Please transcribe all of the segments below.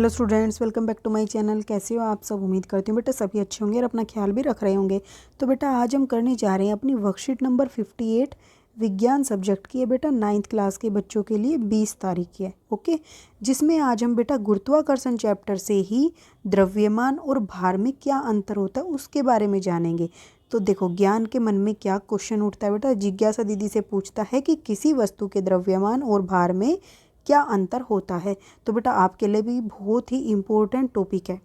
Hello students, welcome back to my channel. कैसे हो आप सब? उम्मीद करती हूँ बेटा सभी अच्छे होंगे और अपना ख्याल भी रख रहे होंगे। तो बेटा आज हम करने जा रहे हैं अपनी वर्कशीट नंबर 58 विज्ञान सब्जेक्ट की है बेटा, 9th क्लास के बच्चों के लिए 20 तारीख की है। ओके, जिसमें आज हम बेटा गुरुत्वाकर्षण चैप्टर से ही द्रव्यमान और भार में क्या अंतर होता है उसके बारे में जानेंगे। तो देखो, ज्ञान के मन में क्या क्वेश्चन उठता है बेटा? जिज्ञासा दीदी से पूछता है कि किसी वस्तु के द्रव्यमान और भार में क्या अंतर होता है। तो बेटा आपके लिए भी बहुत ही इम्पोर्टेंट टॉपिक है,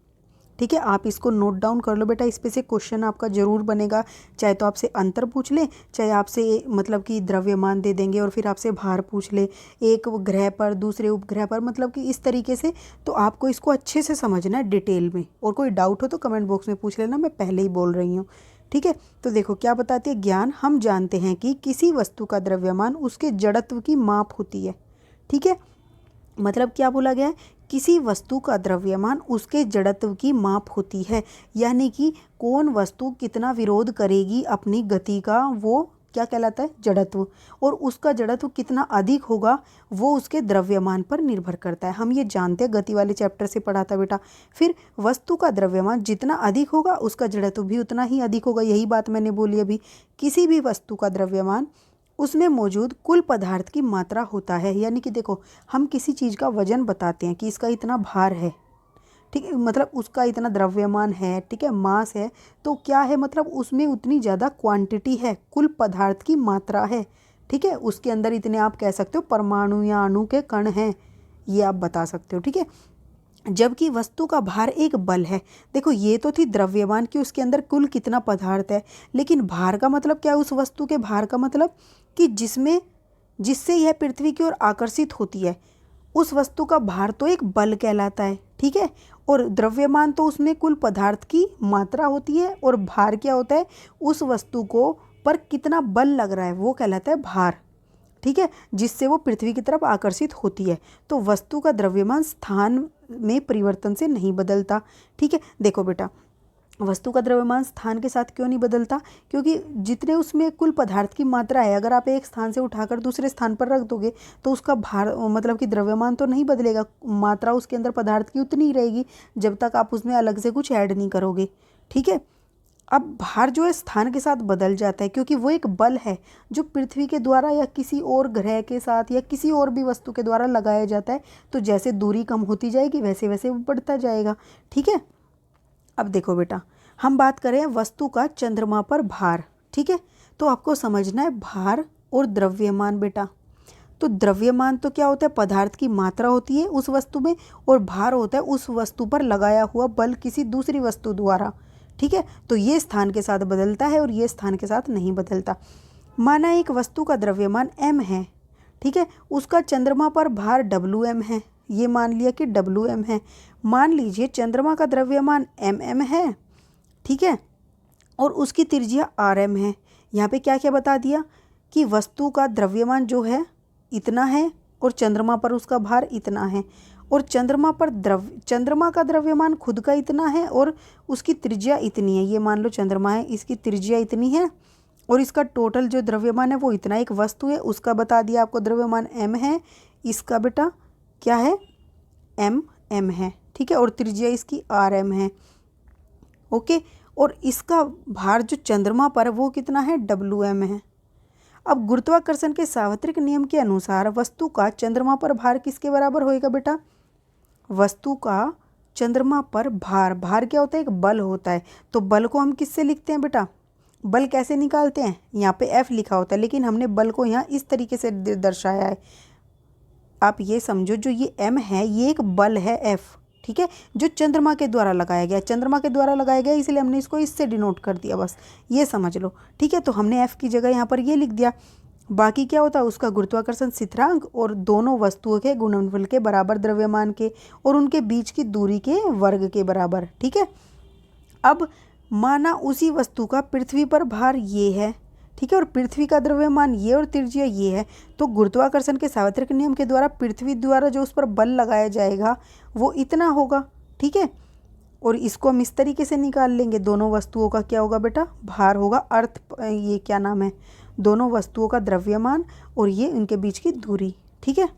ठीक है। आप इसको नोट डाउन कर लो बेटा, इस पे से क्वेश्चन आपका ज़रूर बनेगा। चाहे तो आपसे अंतर पूछ ले, चाहे आपसे मतलब कि द्रव्यमान दे देंगे और फिर आपसे भार पूछ ले, एक ग्रह पर दूसरे उपग्रह पर, मतलब कि इस तरीके से। तो आपको इसको अच्छे से समझना है डिटेल में, और कोई डाउट हो तो कमेंट बॉक्स में पूछ लेना, मैं पहले ही बोल रही हूँ, ठीक है। तो देखो क्या बताती है ज्ञान, हम जानते हैं कि किसी वस्तु का द्रव्यमान उसके जड़त्व की माप होती है, ठीक है। मतलब क्या बोला गया है? किसी वस्तु का द्रव्यमान उसके जड़त्व की माप होती है, यानी कि कौन वस्तु कितना विरोध करेगी अपनी गति का, वो क्या कहलाता है? जड़त्व। और उसका जड़त्व कितना अधिक होगा वो उसके द्रव्यमान पर निर्भर करता है। हम ये जानते हैं, गति वाले चैप्टर से पढ़ा था बेटा। फिर वस्तु का द्रव्यमान जितना अधिक होगा उसका जड़त्व भी उतना ही अधिक होगा, यही बात मैंने बोली अभी। किसी भी वस्तु का द्रव्यमान उसमें मौजूद कुल पदार्थ की मात्रा होता है, यानी कि देखो, हम किसी चीज़ का वजन बताते हैं कि इसका इतना भार है, ठीक है, मतलब उसका इतना द्रव्यमान है, ठीक है, मास है। तो क्या है? मतलब उसमें उतनी ज़्यादा क्वांटिटी है, कुल पदार्थ की मात्रा है, ठीक है। उसके अंदर इतने आप कह सकते हो परमाणु या अणु के कण हैं, ये आप बता सकते हो, ठीक है। जबकि वस्तु का भार एक बल है। देखो, ये तो थी द्रव्यमान की उसके अंदर कुल कितना पदार्थ है, लेकिन भार का मतलब क्या है? उस वस्तु के भार का मतलब कि जिससे यह पृथ्वी की ओर आकर्षित होती है, उस वस्तु का भार तो एक बल कहलाता है, ठीक है। और द्रव्यमान तो उसमें कुल पदार्थ की मात्रा होती है, और भार क्या होता है? उस वस्तु को पर कितना बल लग रहा है वो कहलाता है भार, ठीक है, जिससे वो पृथ्वी की तरफ आकर्षित होती है। तो वस्तु का द्रव्यमान स्थान में परिवर्तन से नहीं बदलता, ठीक है। देखो बेटा, वस्तु का द्रव्यमान स्थान के साथ क्यों नहीं बदलता? क्योंकि जितने उसमें कुल पदार्थ की मात्रा है, अगर आप एक स्थान से उठाकर दूसरे स्थान पर रख दोगे तो उसका भार मतलब कि द्रव्यमान तो नहीं बदलेगा, मात्रा उसके अंदर पदार्थ की उतनी ही रहेगी जब तक आप उसमें अलग से कुछ ऐड नहीं करोगे, ठीक है। अब भार जो है स्थान के साथ बदल जाता है, क्योंकि वो एक बल है जो पृथ्वी के द्वारा या किसी और ग्रह के साथ या किसी और भी वस्तु के द्वारा लगाया जाता है। तो जैसे दूरी कम होती जाएगी वैसे वैसे वो बढ़ता जाएगा, ठीक है। अब देखो बेटा, हम बात करें वस्तु का चंद्रमा पर भार, ठीक है। तो आपको समझना है भार और द्रव्यमान बेटा। तो द्रव्यमान तो क्या होता है? पदार्थ की मात्रा होती है उस वस्तु में, और भार होता है उस वस्तु पर लगाया हुआ बल किसी दूसरी वस्तु द्वारा, ठीक है। तो ये स्थान के साथ बदलता है और ये स्थान के साथ नहीं बदलता। माना एक वस्तु का द्रव्यमान m है, ठीक है, उसका चंद्रमा पर भार WM है, ये मान लिया कि WM है। मान लीजिए चंद्रमा का द्रव्यमान MM है, ठीक है, और उसकी त्रिज्या RM है। यहाँ पे क्या क्या बता दिया कि वस्तु का द्रव्यमान जो है इतना है और चंद्रमा पर उसका भार इतना है, और चंद्रमा का द्रव्यमान खुद का इतना है और उसकी त्रिज्या इतनी है। ये मान लो चंद्रमा है, इसकी त्रिज्या इतनी है और इसका टोटल जो द्रव्यमान है वो इतना। एक वस्तु है, उसका बता दिया आपको द्रव्यमान m है, इसका बेटा क्या है? m है, ठीक है, और त्रिज्या इसकी RM है, ओके। और इसका भार जो चंद्रमा पर है वो कितना है? WM है। अब गुरुत्वाकर्षण के सार्वत्रिक नियम के अनुसार वस्तु का चंद्रमा पर भार किसके बराबर होएगा बेटा? वस्तु का चंद्रमा पर भार क्या होता है? एक बल होता है। तो बल को हम किससे लिखते हैं बेटा? बल कैसे निकालते हैं? यहाँ पे F लिखा होता है, लेकिन हमने बल को यहाँ इस तरीके से दर्शाया है। आप ये समझो, जो ये M है ये एक बल है F, ठीक है, जो चंद्रमा के द्वारा लगाया गया, चंद्रमा के द्वारा लगाया गया, इसलिए हमने इसको इससे डिनोट कर दिया, बस ये समझ लो, ठीक है। तो हमने F की जगह यहाँ पर ये लिख दिया। बाकी क्या होता है? उसका गुरुत्वाकर्षण स्थिरांक और दोनों वस्तुओं के गुणनफल के बराबर द्रव्यमान के और उनके बीच की दूरी के वर्ग के बराबर, ठीक है। अब माना उसी वस्तु का पृथ्वी पर भार ये है, ठीक है, और पृथ्वी का द्रव्यमान ये और त्रिज्या ये है। तो गुरुत्वाकर्षण के सार्वत्रिक नियम के द्वारा पृथ्वी द्वारा जो उस पर बल लगाया जाएगा वो इतना होगा, ठीक है। और इसको हम इस तरीके से निकाल लेंगे, दोनों वस्तुओं का क्या होगा बेटा? भार होगा। अर्थ ये क्या नाम है? दोनों वस्तुओं का द्रव्यमान और ये इनके बीच की दूरी, ठीक है।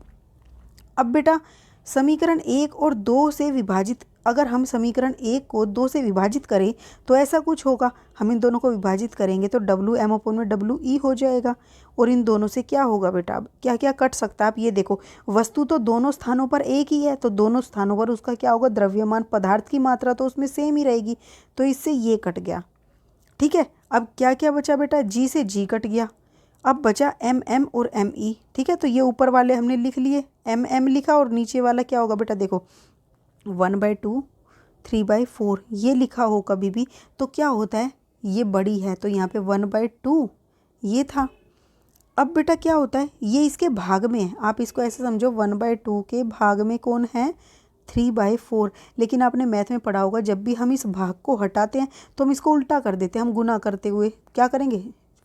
अब बेटा समीकरण 1 और 2 से विभाजित, अगर हम समीकरण 1 को 2 से विभाजित करें तो ऐसा कुछ होगा। हम इन दोनों को विभाजित करेंगे तो WM/WE हो जाएगा। और इन दोनों से क्या होगा बेटा, अब क्या क्या कट सकता है आप ये देखो। वस्तु तो दोनों स्थानों पर एक ही है, तो दोनों स्थानों पर उसका क्या होगा, द्रव्यमान पदार्थ की मात्रा तो उसमें सेम ही रहेगी, तो इससे ये कट गया। ठीक है, अब क्या क्या बचा बेटा, G से G कट गया। अब बचा MM और ME। ठीक है, तो ये ऊपर वाले हमने लिख लिए, MM लिखा, और नीचे वाला क्या होगा बेटा, देखो 1/2 3/4 ये लिखा हो कभी भी तो क्या होता है, ये बड़ी है तो यहाँ पे 1/2 ये था। अब बेटा क्या होता है, ये इसके भाग में है, आप इसको ऐसे समझो 1/2 के भाग में कौन है, 3/4। लेकिन आपने मैथ में पढ़ा होगा, जब भी हम इस भाग को हटाते हैं तो हम इसको उल्टा कर देते हैं, हम गुना करते हुए क्या करेंगे,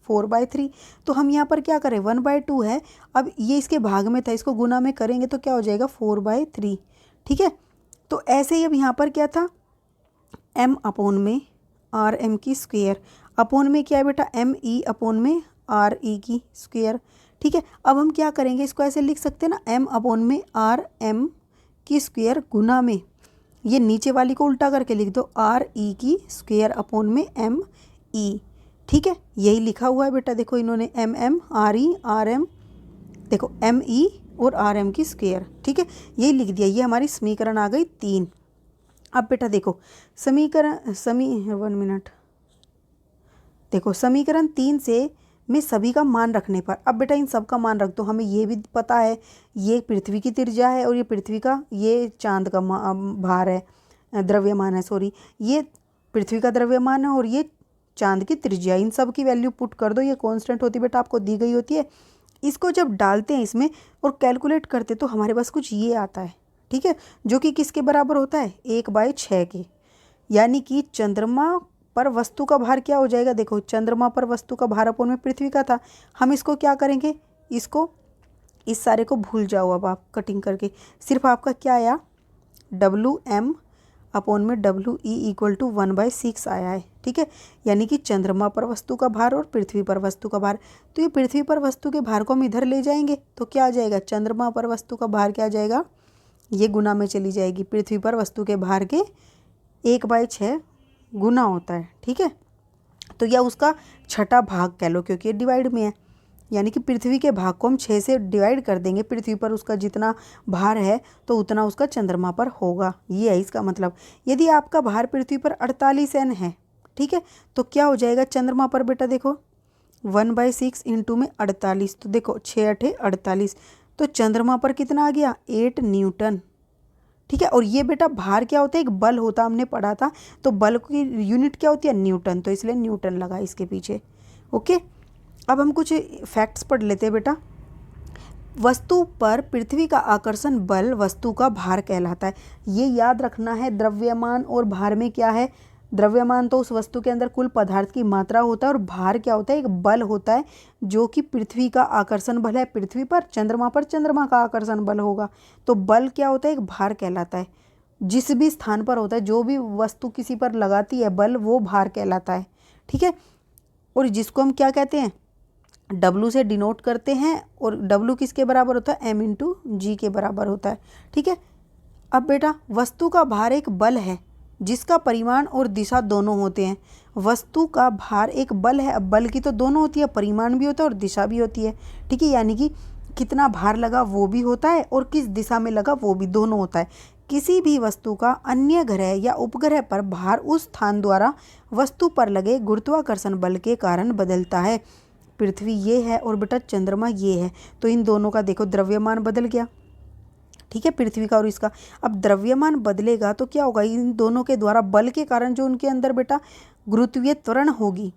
4/3। तो हम यहाँ पर क्या करें, 1/2 है, अब ये इसके भाग में था, इसको गुना में करेंगे तो क्या हो जाएगा, 4/3। ठीक है, तो ऐसे ही अब यहाँ पर क्या था, M/RM की स्क्वायर, अपोन में क्या है बेटा, ME अपोन में RE की स्क्वायर। ठीक है, अब हम क्या करेंगे, इसको ऐसे लिख सकते हैं ना, M/RM की स्क्वायर गुना में, ये नीचे वाली को उल्टा करके लिख दो, RE की स्क्वायर अपोन में ME। ठीक है, यही लिखा हुआ है बेटा, देखो इन्होंने MM RE RM, देखो ME और RM की स्क्वायर। ठीक है, यही लिख दिया, ये हमारी समीकरण आ गई 3। अब बेटा देखो समीकरण 1 मिनट, देखो समीकरण 3 से में सभी का मान रखने पर, अब बेटा इन सब का मान रख दो, हमें ये भी पता है ये पृथ्वी की त्रिज्या है और ये पृथ्वी का, ये चांद का भार है, द्रव्यमान है, सॉरी, ये पृथ्वी का द्रव्यमान है और ये चांद की त्रिज्या, इन सब की वैल्यू पुट कर दो, ये कांस्टेंट होती है बेटा, आपको दी गई होती है। इसको जब डालते हैं इसमें और कैलकुलेट करते तो हमारे पास कुछ ये आता है। ठीक है, जो कि किसके बराबर होता है, 1/6 के, यानी कि चंद्रमा पर वस्तु का भार क्या हो जाएगा, देखो चंद्रमा पर वस्तु का भार अपोन में पृथ्वी का था, हम इसको क्या करेंगे, इसको इस सारे को भूल जाओ, अब आप कटिंग करके सिर्फ आपका क्या आया, WM अपोन में WE इक्वल टू 1/6 आया है। ठीक है, यानी कि चंद्रमा पर वस्तु का भार और पृथ्वी पर वस्तु का भार, तो ये पृथ्वी पर वस्तु के भार को हम इधर ले जाएंगे तो क्या आ जाएगा, चंद्रमा पर वस्तु का भार क्या आ जाएगा, ये गुना में चली जाएगी, पृथ्वी पर वस्तु के भार के 1/6 गुना होता है। ठीक है, तो या उसका छठा भाग कह लो, क्योंकि ये डिवाइड में है, यानी कि पृथ्वी के भाग को हम 6 से डिवाइड कर देंगे, पृथ्वी पर उसका जितना भार है तो उतना उसका चंद्रमा पर होगा, ये है इसका मतलब। यदि आपका भार पृथ्वी पर 48 N है, ठीक है, तो क्या हो जाएगा चंद्रमा पर बेटा, देखो 1/6 इंटू में 48, तो देखो 6×8 = 48, तो चंद्रमा पर कितना आ गया, 8 न्यूटन। ठीक है, और ये बेटा भार क्या होता है, एक बल होता, हमने पढ़ा था, तो बल की यूनिट क्या होती है, न्यूटन, तो इसलिए न्यूटन लगा इसके पीछे। ओके, अब हम कुछ फैक्ट्स पढ़ लेते हैं बेटा। वस्तु पर पृथ्वी का आकर्षण बल वस्तु का भार कहलाता है, ये याद रखना है। द्रव्यमान और भार में क्या है, द्रव्यमान तो उस वस्तु के अंदर कुल पदार्थ की मात्रा होता है, और भार क्या होता है, एक बल होता है, जो कि पृथ्वी का आकर्षण बल है पृथ्वी पर चंद्रमा का आकर्षण बल होगा, तो बल क्या होता है, एक भार कहलाता है। जिस भी स्थान पर होता है, जो भी वस्तु किसी पर लगाती है बल, वो भार कहलाता है। ठीक है, और जिसको हम क्या कहते हैं, W से डिनोट करते हैं, और W किसके बराबर होता है, M/G के बराबर होता है। ठीक है, अब बेटा वस्तु का भार एक बल है जिसका परिमाण और दिशा दोनों होते हैं। वस्तु का भार एक बल है, अब बल की तो दोनों होती है, परिमाण भी होता है और दिशा भी होती है। ठीक है, यानी कि कितना भार लगा वो भी होता है और किस दिशा में लगा वो भी, दोनों होता है। किसी भी वस्तु का अन्य ग्रह या उपग्रह पर भार उस स्थान द्वारा वस्तु पर लगे गुरुत्वाकर्षण बल के कारण बदलता है। पृथ्वी ये है और बेटा चंद्रमा ये है, तो इन दोनों का देखो द्रव्यमान बदल गया। ठीक है, पृथ्वी का और इसका, अब द्रव्यमान बदलेगा तो क्या होगा, इन दोनों के द्वारा बल के कारण जो उनके अंदर बेटा गुरुत्वीय त्वरण होगी,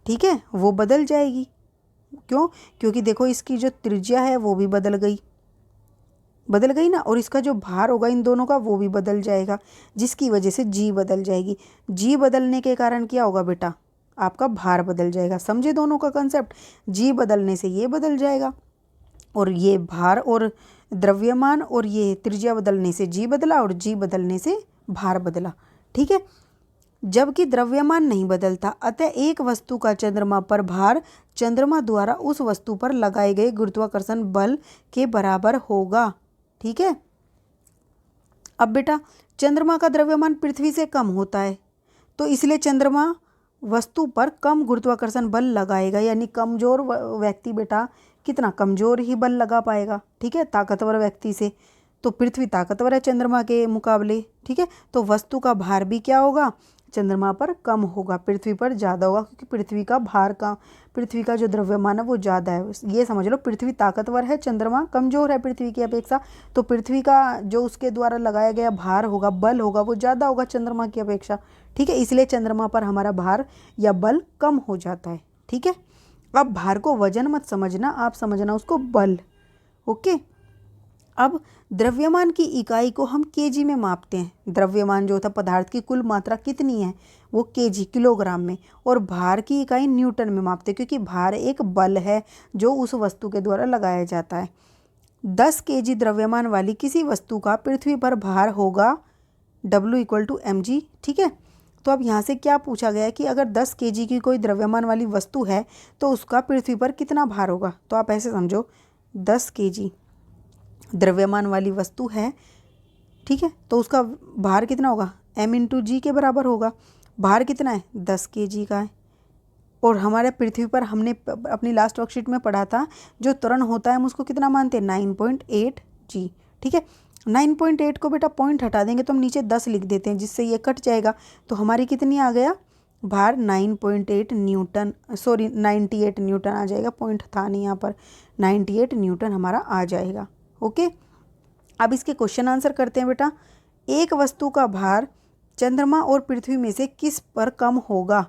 ठीक है, वो बदल जाएगी। क्यों, क्योंकि देखो इसकी जो त्रिज्या है वो भी बदल गई ना, और इसका जो भार होगा इन दोनों का वो भी बदल जाएगा, जिसकी वजह से G बदल जाएगी। G बदलने के कारण क्या होगा बेटा, आपका भार बदल जाएगा। समझे दोनों का कंसेप्ट, G बदलने से ये बदल जाएगा, और ये भार और द्रव्यमान और ये त्रिज्या बदलने से G बदला, और G बदलने से भार बदला। ठीक है, जबकि द्रव्यमान नहीं बदलता, अतः एक वस्तु का चंद्रमा पर भार चंद्रमा द्वारा उस वस्तु पर लगाए गए गुरुत्वाकर्षण बल के बराबर होगा। ठीक है, अब बेटा चंद्रमा का द्रव्यमान पृथ्वी से कम होता है, तो इसलिए चंद्रमा वस्तु पर कम गुरुत्वाकर्षण बल लगाएगा, यानी कमजोर व्यक्ति बेटा कितना कमजोर ही बल लगा पाएगा। ठीक है, ताकतवर व्यक्ति से तो पृथ्वी ताकतवर है चंद्रमा के मुकाबले। ठीक है, तो वस्तु का भार भी क्या होगा, चंद्रमा पर कम होगा, पृथ्वी पर ज़्यादा होगा, क्योंकि पृथ्वी का जो द्रव्यमान है वो ज़्यादा है। ये समझ लो, पृथ्वी ताकतवर है, चंद्रमा कमज़ोर है पृथ्वी की अपेक्षा, तो पृथ्वी का जो उसके द्वारा लगाया गया भार होगा, बल होगा, वो ज़्यादा होगा चंद्रमा की अपेक्षा। ठीक है, इसलिए चंद्रमा पर हमारा भार या बल कम हो जाता है। ठीक है, अब भार को वजन मत समझना, आप समझना उसको बल। ओके, अब द्रव्यमान की इकाई को हम केजी में मापते हैं। द्रव्यमान जो होता है, पदार्थ की कुल मात्रा कितनी है, वो केजी किलोग्राम में, और भार की इकाई न्यूटन में मापते हैं, क्योंकि भार एक बल है जो उस वस्तु के द्वारा लगाया जाता है। 10 केजी द्रव्यमान वाली किसी वस्तु का पृथ्वी पर भार होगा W = mg। ठीक है, तो अब यहाँ से क्या पूछा गया है कि अगर 10 केजी की कोई द्रव्यमान वाली वस्तु है तो उसका पृथ्वी पर कितना भार होगा। तो आप ऐसे समझो, 10 केजी द्रव्यमान वाली वस्तु है, ठीक है, तो उसका भार कितना होगा, m × g के बराबर होगा। भार कितना है, 10 केजी का है। और हमारे पृथ्वी पर हमने अपनी लास्ट वर्कशीट में पढ़ा था, जो त्वरण होता है हम उसको कितना मानते हैं, 9.8 g। ठीक है, 9.8 को बेटा पॉइंट हटा देंगे तो हम नीचे 10 लिख देते हैं, जिससे ये कट जाएगा, तो हमारी कितनी आ गया भार 9.8 न्यूटन, सॉरी 98 न्यूटन आ जाएगा, पॉइंट था नहीं यहाँ पर, 98 न्यूटन हमारा आ जाएगा। ओके, अब इसके क्वेश्चन आंसर करते हैं बेटा। एक वस्तु का भार चंद्रमा और पृथ्वी में से किस पर कम होगा।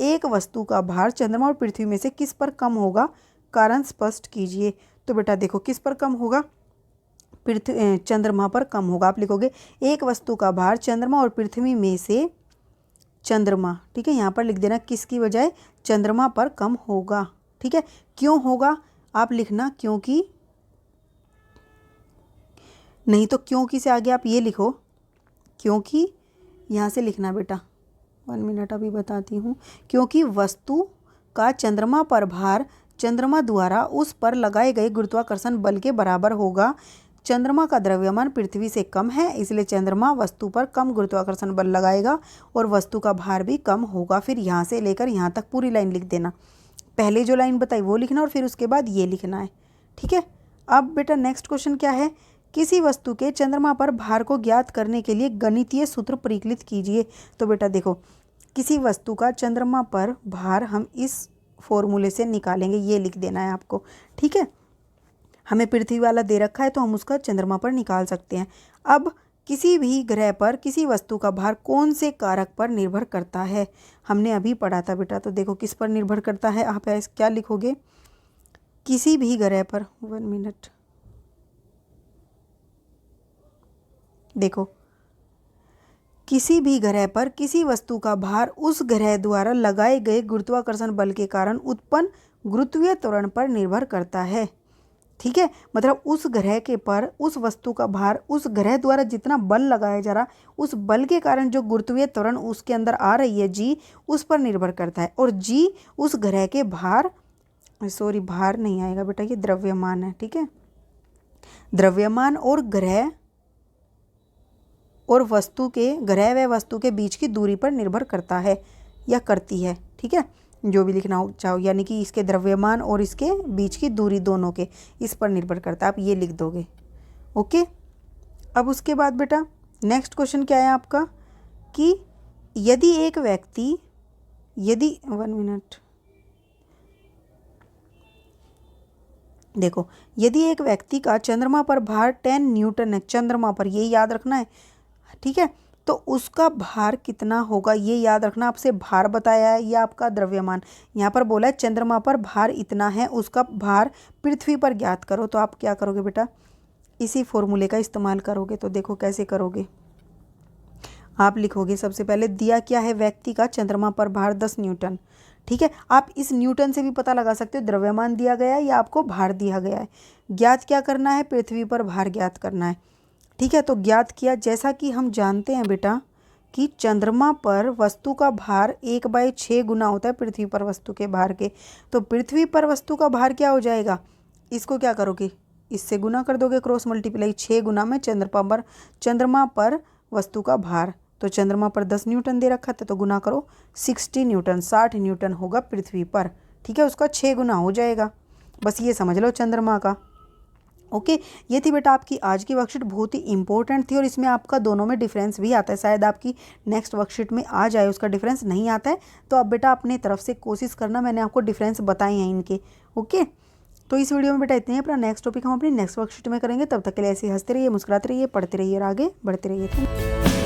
एक वस्तु का भार चंद्रमा और पृथ्वी में से किस पर कम होगा, कारण स्पष्ट कीजिए। तो बेटा देखो, किस पर कम होगा, चंद्रमा पर कम होगा। आप लिखोगे एक वस्तु का भार चंद्रमा और पृथ्वी में से चंद्रमा, ठीक है, यहाँ पर लिख देना किसकी बजाय चंद्रमा पर कम होगा। ठीक है, क्यों होगा आप लिखना, क्योंकि, नहीं तो क्योंकि से आगे आप ये लिखो, क्योंकि यहाँ से लिखना बेटा, 1 मिनट अभी बताती हूँ। क्योंकि वस्तु का चंद्रमा पर भार चंद्रमा द्वारा उस पर लगाए गए गुरुत्वाकर्षण बल के बराबर होगा। चंद्रमा का द्रव्यमान पृथ्वी से कम है, इसलिए चंद्रमा वस्तु पर कम गुरुत्वाकर्षण बल लगाएगा और वस्तु का भार भी कम होगा। फिर यहाँ से लेकर यहाँ तक पूरी लाइन लिख देना, पहले जो लाइन बताई वो लिखना और फिर उसके बाद ये लिखना है। ठीक है, अब बेटा नेक्स्ट क्वेश्चन क्या है, किसी वस्तु के चंद्रमा पर भार को ज्ञात करने के लिए गणितीय सूत्र परिकलित कीजिए। तो बेटा देखो, किसी वस्तु का चंद्रमा पर भार हम इस फॉर्मूले से निकालेंगे, ये लिख देना है आपको। ठीक है, हमें पृथ्वी वाला दे रखा है तो हम उसका चंद्रमा पर निकाल सकते हैं। अब किसी भी ग्रह पर किसी वस्तु का भार कौन से कारक पर निर्भर करता है, हमने अभी पढ़ा था बेटा। तो देखो किस पर निर्भर करता है, आप क्या लिखोगे, किसी भी ग्रह पर, 1 मिनट, देखो किसी भी ग्रह पर किसी वस्तु का भार उस ग्रह द्वारा लगाए गए गुरुत्वाकर्षण बल के कारण उत्पन्न गुरुत्वीय त्वरण पर निर्भर करता है। ठीक है, मतलब उस ग्रह के पर उस वस्तु का भार उस ग्रह द्वारा जितना बल लगाया जा रहा, उस बल के कारण जो गुरुत्वीय त्वरण उसके अंदर आ रही है जी, उस पर निर्भर करता है। और जी उस ग्रह के भार, सॉरी भार नहीं आएगा बेटा, ये द्रव्यमान है। ठीक है, द्रव्यमान और ग्रह और वस्तु के, ग्रह व वस्तु के बीच की दूरी पर निर्भर करता है या करती है। ठीक है, जो भी लिखना हो चाहो, यानी कि इसके द्रव्यमान और इसके बीच की दूरी दोनों के, इस पर निर्भर करता है, आप ये लिख दोगे। ओके, अब उसके बाद बेटा नेक्स्ट क्वेश्चन क्या है आपका, कि यदि एक व्यक्ति, 1 मिनट, देखो यदि एक व्यक्ति का चंद्रमा पर भार 10 न्यूटन है, चंद्रमा पर, ये याद रखना है। ठीक है, तो उसका भार कितना होगा ये याद रखना। आपसे भार बताया है या आपका द्रव्यमान, यहाँ पर बोला है चंद्रमा पर भार इतना है, उसका भार पृथ्वी पर ज्ञात करो। तो आप क्या करोगे बेटा, इसी फॉर्मूले का इस्तेमाल करोगे। तो देखो कैसे करोगे, आप लिखोगे सबसे पहले दिया क्या है, व्यक्ति का चंद्रमा पर भार 10 न्यूटन। ठीक है, आप इस न्यूटन से भी पता लगा सकते हो द्रव्यमान दिया गया है या आपको भार दिया गया है। ज्ञात क्या करना है, पृथ्वी पर भार ज्ञात करना है। ठीक है, तो ज्ञात किया, जैसा कि हम जानते हैं बेटा कि चंद्रमा पर वस्तु का भार 1/6 गुना होता है पृथ्वी पर वस्तु के भार के। तो पृथ्वी पर वस्तु का भार क्या हो जाएगा, इसको क्या करोगे, इससे गुना कर दोगे, क्रॉस मल्टीप्लाई 6 गुना में चंद्रमा पर वस्तु का भार। तो चंद्रमा पर 10 न्यूटन दे रखा था तो गुना करो 60 न्यूटन, 60 न्यूटन होगा पृथ्वी पर। ठीक है, उसका 6 गुना हो जाएगा। बस ये समझ लो चंद्रमा का। ओके, ये थी बेटा आपकी आज की वर्कशीट, बहुत ही इंपॉर्टेंट थी और इसमें आपका दोनों में डिफरेंस भी आता है। शायद आपकी नेक्स्ट वर्कशीट में आ जाए, उसका डिफरेंस नहीं आता है तो आप बेटा अपने तरफ से कोशिश करना, मैंने आपको डिफरेंस बताए हैं इनके। ओके, तो इस वीडियो में बेटा इतने ही। अपना नेक्स्ट टॉपिक हम अपनी नेक्स्ट वर्कशीट में करेंगे। तब तक के लिए ऐसे हंसते रहिए, मुस्कुराते रहिए, पढ़ते रहिए और आगे बढ़ते रहिए।